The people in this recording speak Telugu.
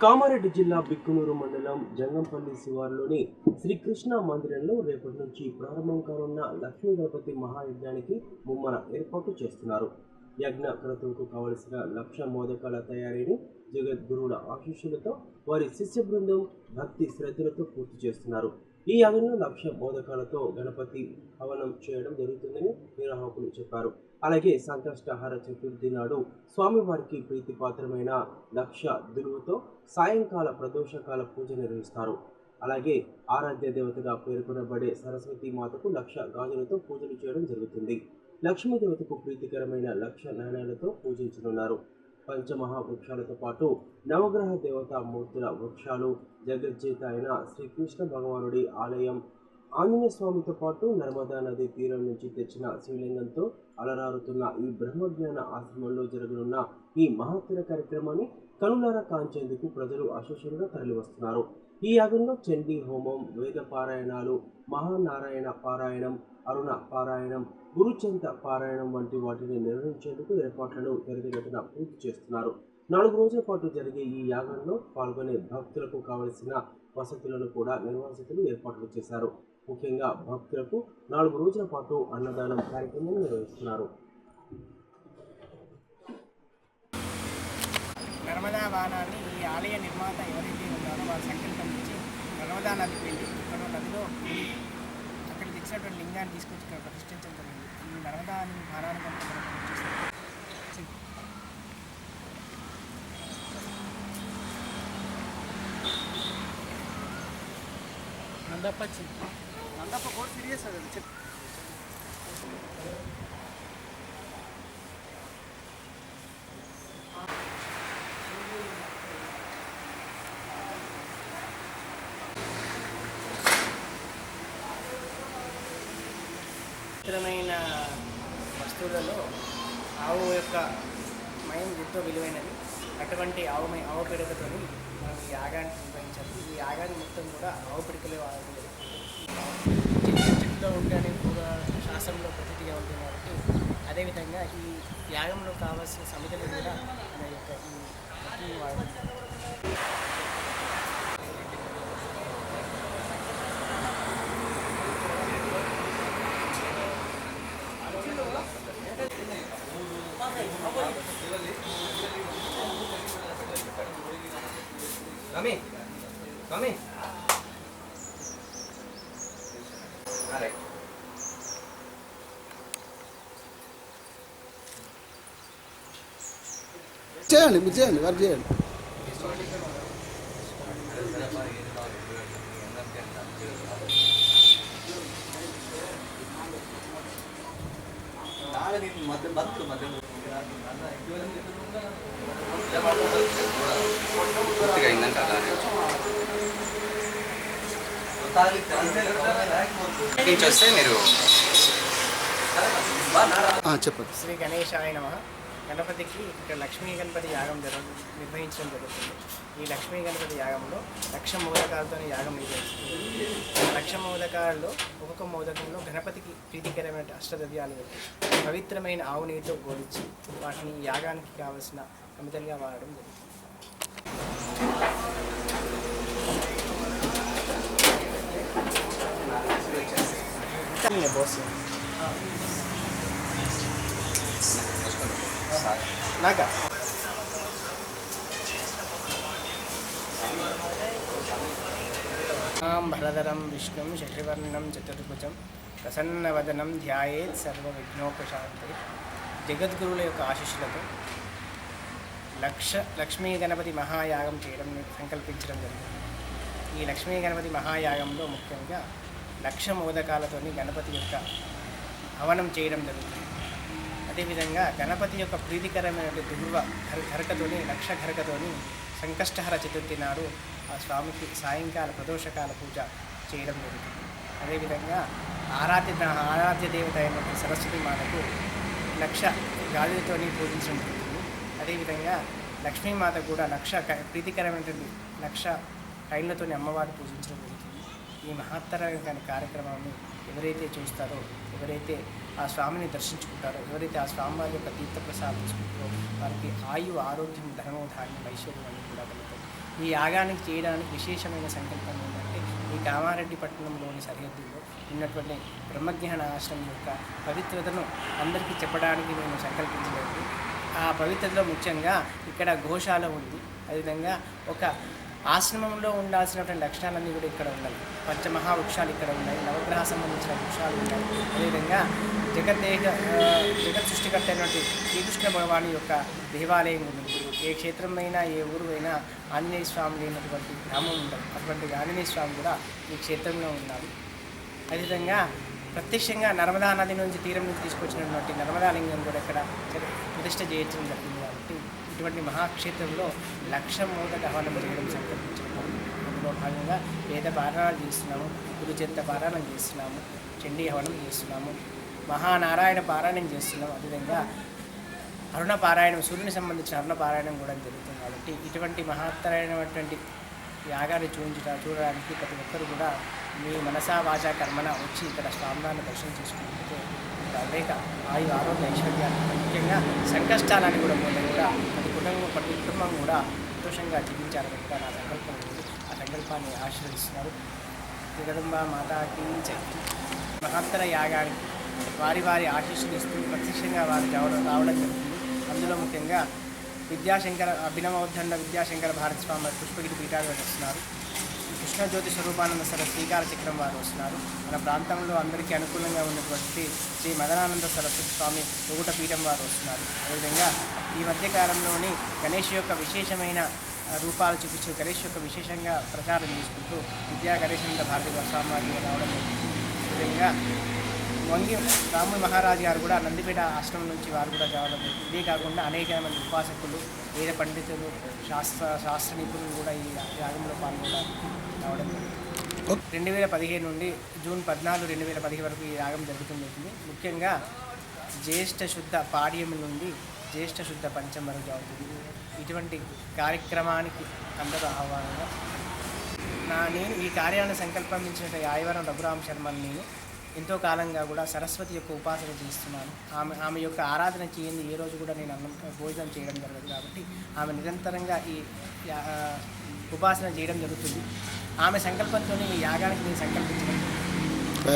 కామారెడ్డి జిల్లా బిక్కునూరు మండలం జంగంపల్లి శివారులోని శ్రీకృష్ణ మందిరంలో రేపటి నుంచి ప్రారంభం కానున్న లక్ష్మీ గణపతి మహాయజ్ఞానికి ముమ్మర ఏర్పాటు చేస్తున్నారు. యజ్ఞ క్రతువుకు కావలసిన లక్ష మోదకాల తయారీని జగద్గురువుల ఆశీస్సులతో వారి శిష్య బృందం భక్తి శ్రద్ధలతో పూర్తి చేస్తున్నారు. ఈ యాగంలో లక్ష మోదకాలతో గణపతి హవనం చేయడం జరుగుతుందని నిర్వాహకులు చెప్పారు. అలాగే సంకష్టహార చతుర్థి నాడు స్వామివారికి ప్రీతిపాత్రమైన లక్ష దులువుతో సాయంకాల ప్రదోషకాల పూజ నిర్వహిస్తారు. అలాగే ఆరాధ్య దేవతగా పేర్కొనబడే సరస్వతి మాతకు లక్ష గాజులతో పూజలు చేయడం జరుగుతుంది. లక్ష్మీదేవతకు ప్రీతికరమైన లక్ష నాణ్యాలతో పూజించనున్నారు. పంచమహావృక్షాలతో పాటు నవగ్రహ దేవతా మూర్తుల వృక్షాలు, జగజ్జేత అయిన శ్రీకృష్ణ భగవానుడి ఆలయం, ఆంజనేయ స్వామితో పాటు నర్మదా నది తీరం నుంచి తెచ్చిన శివలింగంతో అలరారుతున్న ఈ బ్రహ్మజ్ఞాన ఆశ్రమంలో జరగనున్న ఈ మహత్తర కార్యక్రమాన్ని కనులారా కాంచేందుకు ప్రజలు అశేషంగా తరలివస్తున్నారు. ఈ యాగంలో చండీ హోమం, వేద పారాయణాలు, మహానారాయణ పారాయణం, అరుణ పారాయణం, గురుచంత పారాయణం వంటి వాటిని నిర్వహించేందుకు ఏర్పాట్లను త్వరితగతిన పూర్తి చేస్తున్నారు. 4 రోజుల పాటు జరిగే ఈ యాగంలో పాల్గొనే భక్తులకు కావలసిన వసతులను కూడా నిర్వాసితులు ఏర్పాట్లు చేశారు. ముఖ్యంగా భక్తులకు 4 రోజుల పాటు అన్నదానం కార్యక్రమం నిర్వహిస్తున్నారు. నర్మదా వానాన్ని ఈ ఆలయ నిర్మాత ఎవరైతే ఉన్నారో వారు సంకల్పించి నర్మదా నది వెళ్ళి ఇక్కడ నదిలో అక్కడ తెచ్చినటువంటి లింగాన్ని తీసుకొచ్చి ఇక్కడ ప్రతిష్ఠించడం జరిగింది. ఈ నర్మదా వానాన్ని కనుక నందప్ప కూడా సీరియస్ అది ఇతరమైన వస్తువులలో ఆవు యొక్క మయం ఎంతో విలువైనది. అటువంటి ఆవు పిడకతో మనం ఈ యాగాన్ని నిర్వహించాలి. ఈ యాగాన్ని మొత్తం కూడా ఆవు పిడకలే వాడాలి. చెట్టులో ఉంటేనే కూడా శాస్త్రంలో ప్రతీతిగా ఉంటుంది కాబట్టి అదేవిధంగా ఈ యాగంలో కావాల్సిన సమితులు కూడా మన యొక్క ఈ వాడాలి. Kami. Alright. చేయండి మీరు చేయండి వర్క్ చేయండి. వస్తే మీరు చెప్పండి. శ్రీ గణేశాయ నమః. గణపతికి ఇక్కడ లక్ష్మీ గణపతి యాగం నిర్వహించడం జరుగుతుంది. ఈ లక్ష్మీ గణపతి యాగంలో లక్ష మోదకాలతో యాగం నిర్వహిస్తుంది. లక్ష మోదకాలలో ఒక్కొక్క మోదకంలో గణపతికి ప్రీతికరమైన అష్టద్రవ్యాలు పెట్టి పవిత్రమైన ఆవు నీటితో గోలించి వాటిని యాగానికి కావలసిన సమితలుగా వాడడం జరుగుతుంది. బోస్ నాకా భరధరం విష్ణుం శశివర్ణం చతుర్భుజం ప్రసన్నవదనం ధ్యాయేత్ సర్వవిఘ్నోపశాంతి. జగద్గురువుల యొక్క ఆశీస్సులతో లక్ష్మీ గణపతి మహాయాగం చేయడం సంకల్పించడం జరిగింది. ఈ లక్ష్మీ గణపతి మహాయాగంలో ముఖ్యంగా లక్ష మోదకాలతో గణపతి యొక్క హవనం చేయడం జరుగుతుంది. అదేవిధంగా గణపతి యొక్క ప్రీతికరమైన దుర్వ ఘరకతోని లక్ష ఘరకతోని సంకష్టహర చతుర్థి నాడు ఆ స్వామికి సాయంకాల ప్రదోషకాల పూజ చేయడం జరుగుతుంది. అదేవిధంగా ఆరాధ్య దేవత అయినటువంటి సరస్వతి మాతకు లక్ష గాజులతోని పూజించడం జరుగుతుంది. అదేవిధంగా లక్ష్మీమాత కూడా ప్రీతికరమైనటువంటి లక్ష టైన్లతోని అమ్మవారిని పూజించడం జరుగుతుంది. ఈ మహత్తరమైన కార్యక్రమాన్ని ఎవరైతే చూస్తారో, ఎవరైతే ఆ స్వామిని దర్శించుకుంటారో, ఎవరైతే ఆ స్వామివారి యొక్క తీర్థప్రసాదం తీసుకుంటారో వారికి ఆయు, ఆరోగ్యం, ధనము, ధాన్యం, ఐశ్వర్యం అన్నీ కూడా కలుగుతాయి. ఈ యాగానికి చేయడానికి విశేషమైన సంకల్పం ఏంటంటే ఈ కామారెడ్డి పట్టణంలోని సరిహద్దుల్లో ఉన్నటువంటి బ్రహ్మజ్ఞాన ఆశ్రమం యొక్క పవిత్రతను అందరికీ చెప్పడానికి నేను సంకల్పించలేదు. ఆ పవిత్రతలో ముఖ్యంగా ఇక్కడ గోశాల ఉంది. అదేవిధంగా ఒక ఆశ్రమంలో ఉండాల్సినటువంటి లక్షణాలన్నీ కూడా ఇక్కడ ఉన్నాయి. పంచమహావృక్షాలు ఇక్కడ ఉన్నాయి, నవగ్రహ సంబంధించిన వృక్షాలు ఉన్నాయి. అదేవిధంగా జగత్ సృష్టికర్త అయినటువంటి శ్రీకృష్ణ భగవాని యొక్క దేవాలయం ఉంది. ఏ క్షేత్రమైనా ఏ ఊరు అయినా ఆంజనేయ స్వామి లేనటువంటి గ్రామం ఉండదు. అటువంటి ఆంజనేయ స్వామి కూడా ఈ క్షేత్రంలో ఉన్నారు. అదేవిధంగా ప్రత్యక్షంగా నర్మదా నది నుంచి తీరం నుంచి తీసుకొచ్చినటువంటి నర్మదాలింగం కూడా ఇక్కడ ప్రతిష్ట చేయించడం జరిగింది. కాబట్టి ఇటువంటి మహాక్షేత్రంలో 1,00,000 మోదక హవనం చేయడం సంకల్పించాము. అందులో భాగంగా వేద పారాయణాలు చేస్తున్నాము, గురుచరిత్ర పారాయణం చేస్తున్నాము, చండీ హవనం చేస్తున్నాము, మహానారాయణ పారాయణం చేస్తున్నాము. అదేవిధంగా అరుణ పారాయణం, సూర్యుని సంబంధించిన అరుణ పారాయణం కూడా జరుగుతుంది. కాబట్టి ఇటువంటి మహత్తరమైనటువంటి యాగాన్ని చూడడానికి ప్రతి ఒక్కరు కూడా మీ మనసా వాచా కర్మన వచ్చి ఇక్కడ స్వామివారిని దర్శనం చేసుకుంటే అనేక ఆరోగ్య ఐశ్వర్యాలు, ముఖ్యంగా సంకష్టాలని కూడా ప్రతి కుటుంబం కూడా సంతోషంగా జీవించాలని కూడా నా సంకల్పం ఉంది. ఆ సంకల్పాన్ని ఆశీర్వదిస్తున్నారు. జగదంబ మాతాకి జై. మహత్తర యాగానికి వారి ఆశీస్సులు ఇస్తూ ప్రత్యక్షంగా వారు రావడం జరుగుతుంది. అందులో ముఖ్యంగా అభినవోద్దండ విద్యాశంకర భారత స్వామి పుష్పగిరి పీఠాలు వస్తున్నారు. కృష్ణజ్యోతి స్వరూపానంద సరస్వతి శ్రీకార చక్రం వారు వస్తున్నారు. మన ప్రాంతంలో అందరికీ అనుకూలంగా ఉన్నటువంటి శ్రీ మదనానంద సరస్వతి స్వామి తొగుట పీఠం వారు వస్తున్నారు. అదేవిధంగా ఈ మధ్యకాలంలోని గణేష్ యొక్క విశేషమైన రూపాలు చూపించు గణేష్ యొక్క విశేషంగా ప్రచారం చేసుకుంటూ విద్యా గణేశానంద భారతి స్వామి వారిని రావడం జరిగింది. అదేవిధంగా వంగి రాముల మహారాజు గారు కూడా నందిపేట ఆశ్రమం నుంచి వారు కూడా రావడం. ఇదే కాకుండా అనేక మంది ఉపాసకులు, వేద పండితులు, శాస్త్ర నిపుణులు కూడా ఈ యాగంలో పాల్గొనడానికి రావడం జరిగింది. 2015 నుండి జూన్ 14, 2015 వరకు ఈ యాగం జరుగుతుంది. ముఖ్యంగా జ్యేష్ఠ శుద్ధ పాడ్యమి నుండి జ్యేష్ఠ శుద్ధ పంచమి వరకు జరుగుతుంది. ఇటువంటి కార్యక్రమానికి అందరూ ఆహ్వానంగా నేను ఈ కార్యాన్ని సంకల్పించిన యాయవరం రఘురామ శర్మని నేను ఎంతో కాలంగా కూడా సరస్వతి యొక్క ఉపాసన చేస్తున్నాను. ఆమె యొక్క ఆరాధన చేయండి ఏ రోజు కూడా నేను భోజనం చేయడం జరగదు. కాబట్టి ఆమె నిరంతరంగా ఈ ఉపాసన చేయడం జరుగుతుంది. ఆమె సంకల్పంతో ఈ యాగానికి నేను సంకల్పించడం